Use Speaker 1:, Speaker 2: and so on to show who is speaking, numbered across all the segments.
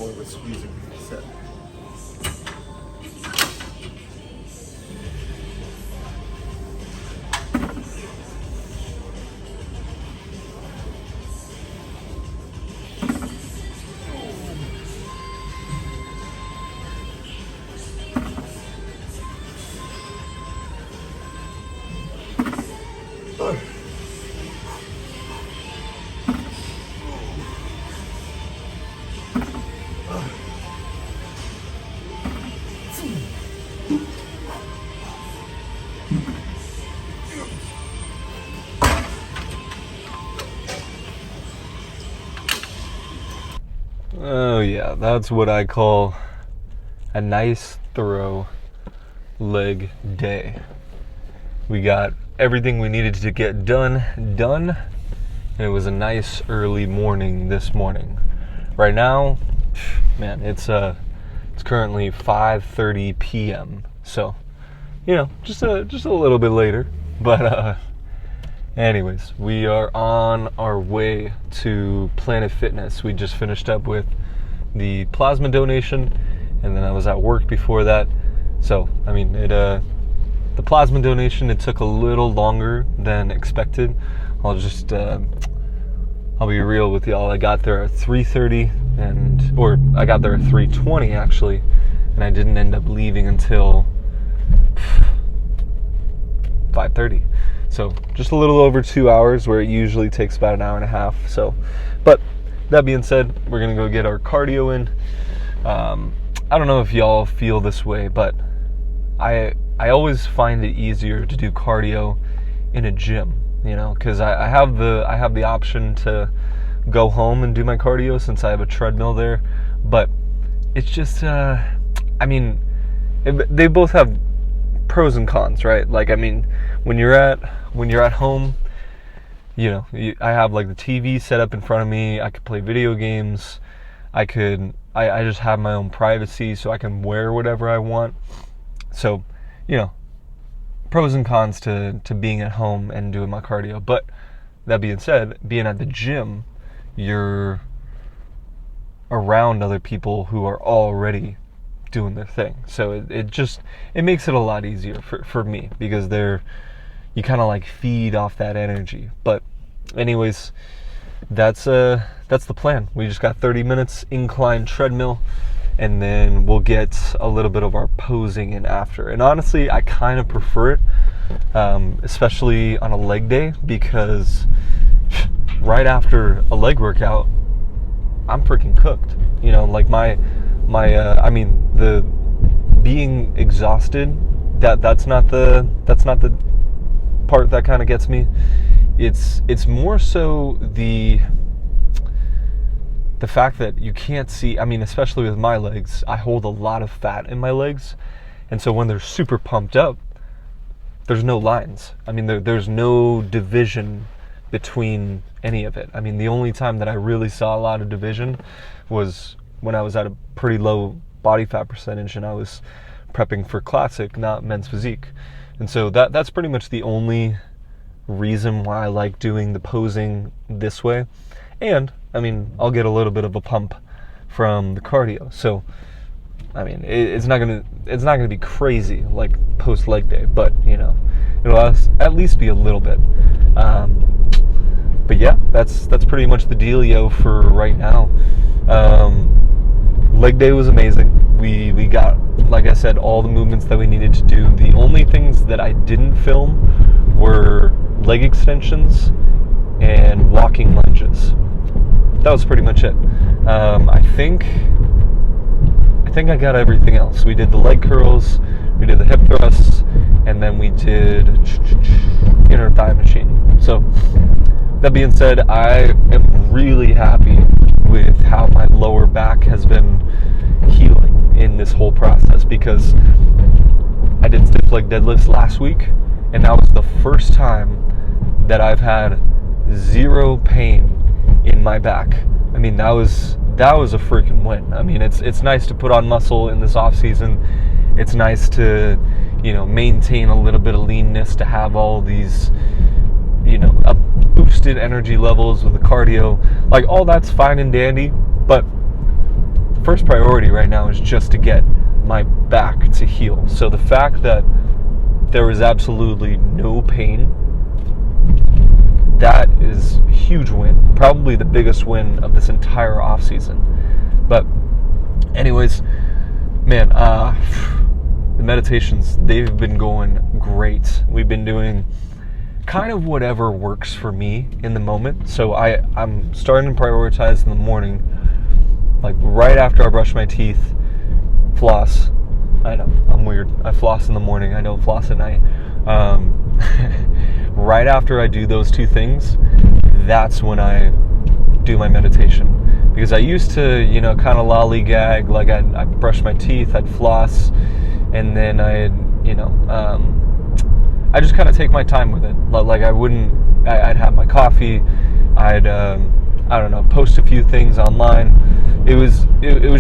Speaker 1: comfortable with squeezing set.
Speaker 2: Oh yeah, that's what I call a nice, thorough leg day. We got everything we needed to get done, and it was a nice early morning this morning. Right now, man, it's currently 5:30 p.m. So, just a little bit later, but anyways, we are on our way to Planet Fitness. We just finished up with the plasma donation, and then I was at work before that. So, the plasma donation, it took a little longer than expected. I'll be real with y'all. I got there at 3:30, or I got there at 3:20 actually, and I didn't end up leaving until 5:30. So just a little over 2 hours, where it usually takes about an hour and a half. So, but that being said, we're gonna go get our cardio in. I don't know if y'all feel this way, but I always find it easier to do cardio in a gym, because I have the option to go home and do my cardio since I have a treadmill there. But it's just, they both have pros and cons, right? When you're at home, I have like the TV set up in front of me. I could play video games. I just have my own privacy, so I can wear whatever I want. So, pros and cons to being at home and doing my cardio. But that being said, being at the gym, you're around other people who are already doing their thing. So it makes it a lot easier for me, because you kind of like feed off that energy. But anyways, that's the plan. We just got 30 minutes incline treadmill, and then we'll get a little bit of our posing in after. And honestly, I kind of prefer it, especially on a leg day, because right after a leg workout, I'm freaking cooked. The being exhausted, that's not the part that kind of gets me. It's more so the fact that you can't see. Especially with my legs, I hold a lot of fat in my legs, and so when they're super pumped up, there's no lines. There's no division between any of it. The only time that I really saw a lot of division was when I was at a pretty low body fat percentage and I was prepping for classic, not men's physique. And so that's pretty much the only reason why I like doing the posing this way. And I'll get a little bit of a pump from the cardio. So it's not gonna be crazy like post leg day, but it'll at least be a little bit. But yeah, that's pretty much the dealio for right now. Leg day was amazing. We got, like I said, all the movements that we needed to do. The only things that I didn't film were leg extensions and walking lunges. That was pretty much it. I think I got everything else. We did the leg curls, we did the hip thrusts, and then we did inner thigh machine. So that being said, I am really happy with how my lower back has been healing in this whole process, because I did stiff leg deadlifts last week, and that was the first time that I've had zero pain in my back. That was a freaking win. It's nice to put on muscle in this off season. It's nice to, maintain a little bit of leanness, to have all these, boosted energy levels with the cardio. Like, all that's fine and dandy, but first priority right now is just to get my back to heal. So the fact that there was absolutely no pain, that is a huge win. Probably the biggest win of this entire off season. But anyways, man, the meditations, they've been going great. We've been doing kind of whatever works for me in the moment. So I'm starting to prioritize in the morning, like right after I brush my teeth, floss. I know, I'm weird. I floss in the morning. I don't floss at night. Right after I do those two things, that's when I do my meditation. Because I used to, kind of lollygag, like I'd brush my teeth, I'd floss, and then I just kind of take my time with it. Like I'd have my coffee, I'd, post a few things online. It was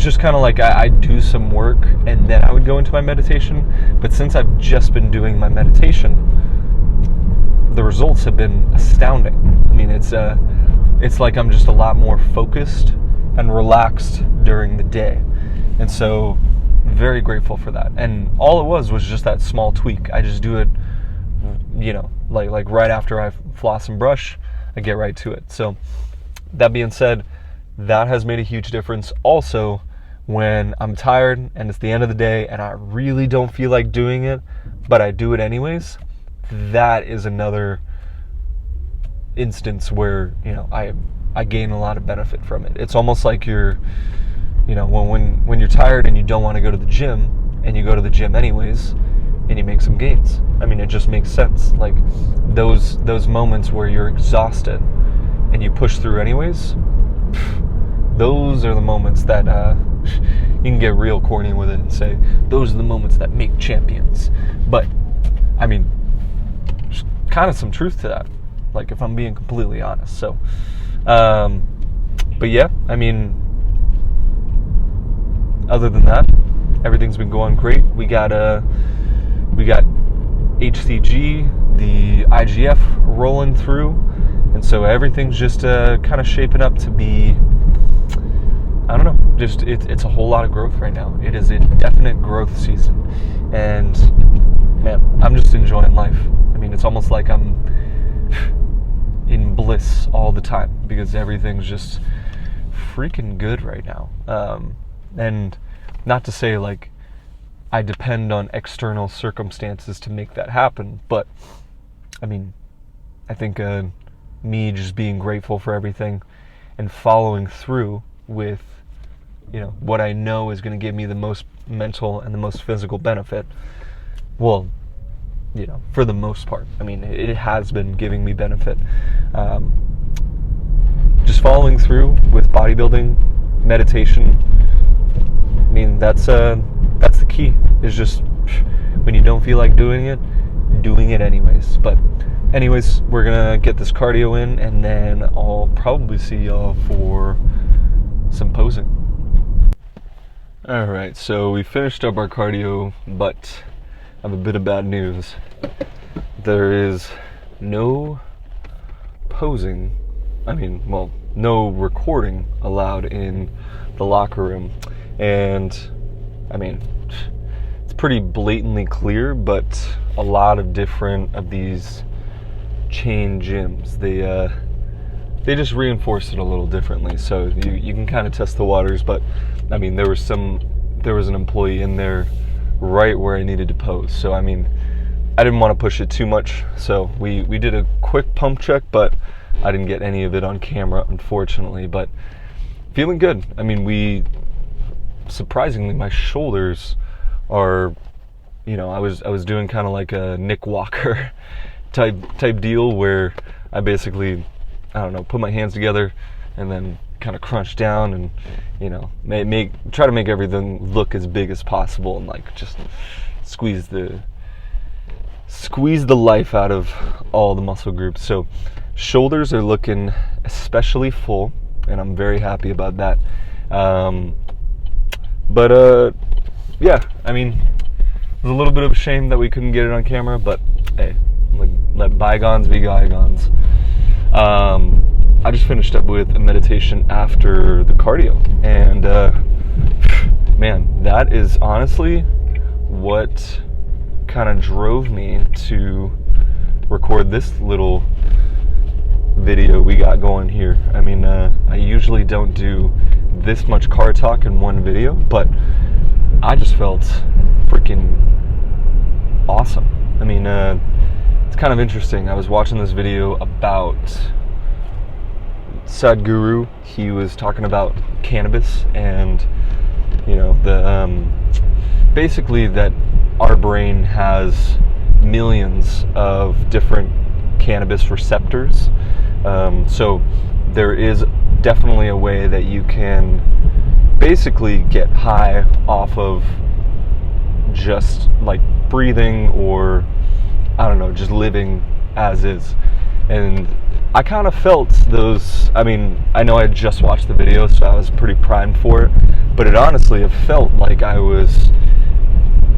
Speaker 2: just kind of like I'd do some work and then I would go into my meditation. But since I've just been doing my meditation, the results have been astounding. I mean, it's like I'm just a lot more focused and relaxed during the day. And so, very grateful for that. And all it was just that small tweak. I just do it, like right after I floss and brush, I get right to it. So, that being said, that has made a huge difference. Also, when I'm tired and it's the end of the day and I really don't feel like doing it, but I do it anyways, that is another instance where, I gain a lot of benefit from it. It's almost like you're, when you're tired and you don't want to go to the gym and you go to the gym anyways and you make some gains. I mean, it just makes sense. Like those moments where you're exhausted and you push through anyways, those are the moments that you can get real corny with it and say, those are the moments that make champions. But, I mean, there's kind of some truth to that, like if I'm being completely honest. So, but yeah, I mean, other than that, everything's been going great. We got HCG, the IGF rolling through, and so everything's just kind of shaping up to be, I don't know, just it's a whole lot of growth right now. It is a definite growth season, and man, I'm just enjoying life. I mean, it's almost like I'm in bliss all the time because everything's just freaking good right now. And not to say like I depend on external circumstances to make that happen, but I mean, I think me just being grateful for everything and following through with, what I know is going to give me the most mental and the most physical benefit. Well, for the most part. I mean, it has been giving me benefit. Just following through with bodybuilding, meditation. I mean, that's the key. Is just when you don't feel like doing it anyways. But anyways, we're gonna get this cardio in, and then I'll probably see y'all for some posing. Alright, so we finished up our cardio, but I have a bit of bad news. There is no posing, no recording allowed in the locker room. And, it's pretty blatantly clear, but a lot of different of these chain gyms, they just reinforce it a little differently. So you can kind of test the waters, but, there was an employee in there right where I needed to pose. So, I didn't want to push it too much. So we did a quick pump check, but I didn't get any of it on camera, unfortunately. But feeling good. Surprisingly, my shoulders are, I was doing kind of like a Nick Walker type deal where I basically, put my hands together and then kind of crunch down and, try to make everything look as big as possible and like just squeeze the life out of all the muscle groups. So shoulders are looking especially full, and I'm very happy about that. Yeah, it was a little bit of a shame that we couldn't get it on camera, but hey, let bygones be bygones. I just finished up with a meditation after the cardio, and man, that is honestly what kind of drove me to record this little video we got going here. I mean, I usually don't do this much car talk in one video, but I just felt freaking awesome. I mean, it's kind of interesting. I was watching this video about Sadhguru. He was talking about cannabis and, you know, the basically that our brain has millions of different cannabis receptors. So there is definitely a way that you can basically get high off of just like breathing, or I don't know, just living as is. And I kind of felt those. I mean, I know I just watched the video, so I was pretty primed for it, but it honestly, it felt like I was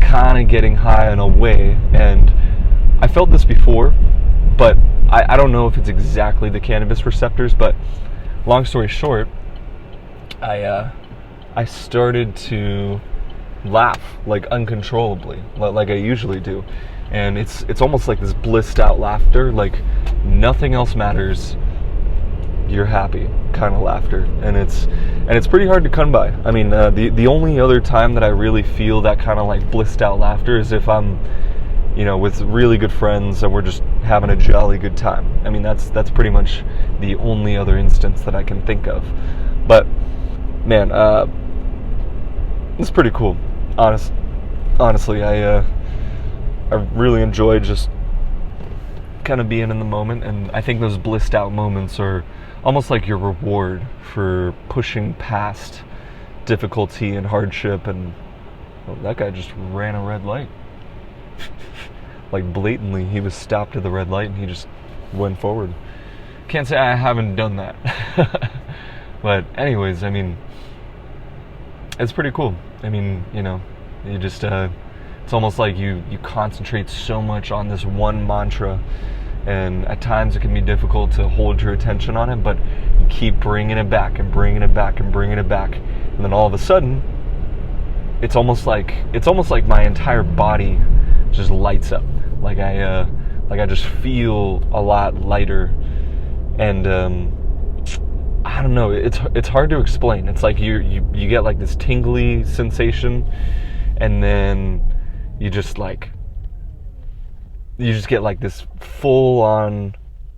Speaker 2: kind of getting high in a way. And I felt this before, but I don't know if it's exactly the cannabis receptors. But long story short, I started to laugh like uncontrollably, like I usually do, and it's almost like this blissed out laughter, like nothing else matters, you're happy kind of laughter, and it's pretty hard to come by. I mean, the only other time that I really feel that kind of like blissed out laughter is if I'm, you know, with really good friends and we're just having a jolly good time. I mean, that's pretty much the only other instance that I can think of. But man, it's pretty cool. Honestly, I really enjoyed just kind of being in the moment, and I think those blissed out moments are almost like your reward for pushing past difficulty and hardship. And that guy just ran a red light. Like blatantly, he was stopped at the red light and he just went forward. Can't say I haven't done that. But anyways, I mean, it's pretty cool. I mean, you know, you just it's almost like you concentrate so much on this one mantra, and at times it can be difficult to hold your attention on it, but you keep bringing it back and bringing it back and bringing it back, and then all of a sudden it's almost like my entire body just lights up. Like I just feel a lot lighter, and I don't know, it's hard to explain. It's like you get like this tingly sensation, and then you just get like this full on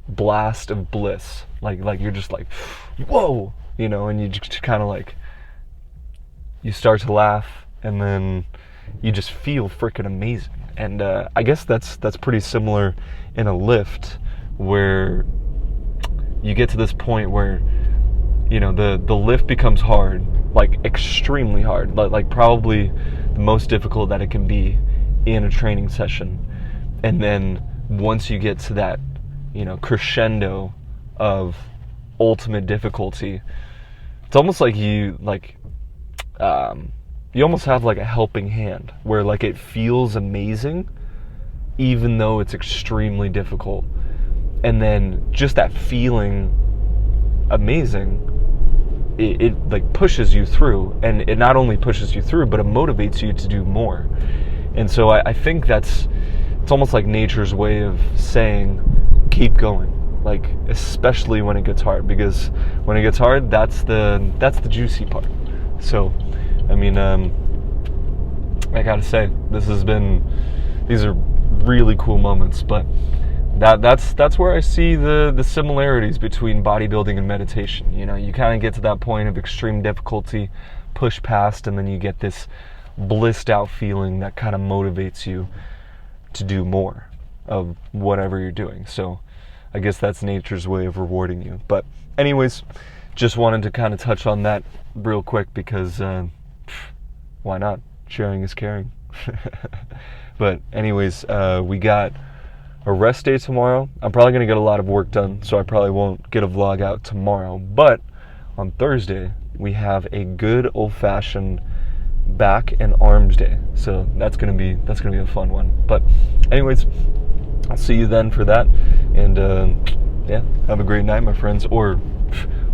Speaker 2: blast of bliss. Like you're just like, whoa, you know, and you just kind of like, you start to laugh, and then you just feel freaking amazing. And I guess that's pretty similar in a lift, where you get to this point where, you know, the lift becomes hard, like extremely hard, like probably the most difficult that it can be in a training session. And then once you get to that, you know, crescendo of ultimate difficulty, it's almost like you almost have like a helping hand, where like it feels amazing even though it's extremely difficult. And then just that feeling amazing, it like pushes you through, and it not only pushes you through, but it motivates you to do more. And so I think it's almost like nature's way of saying, keep going, like especially when it gets hard, because when it gets hard, that's the juicy part. So I mean, I gotta say, these are really cool moments, but that's where I see the similarities between bodybuilding and meditation. You know, you kind of get to that point of extreme difficulty, push past, and then you get this blissed out feeling that kind of motivates you to do more of whatever you're doing. So I guess that's nature's way of rewarding you. But anyways, just wanted to kind of touch on that real quick, because why not? Sharing is caring. But anyways, we got a rest day tomorrow. I'm probably going to get a lot of work done, so I probably won't get a vlog out tomorrow. But on Thursday, we have a good old-fashioned back and arms day. So that's going to be a fun one. But anyways, I'll see you then for that. And yeah, have a great night, my friends. Or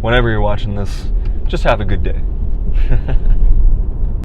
Speaker 2: whenever you're watching this, just have a good day.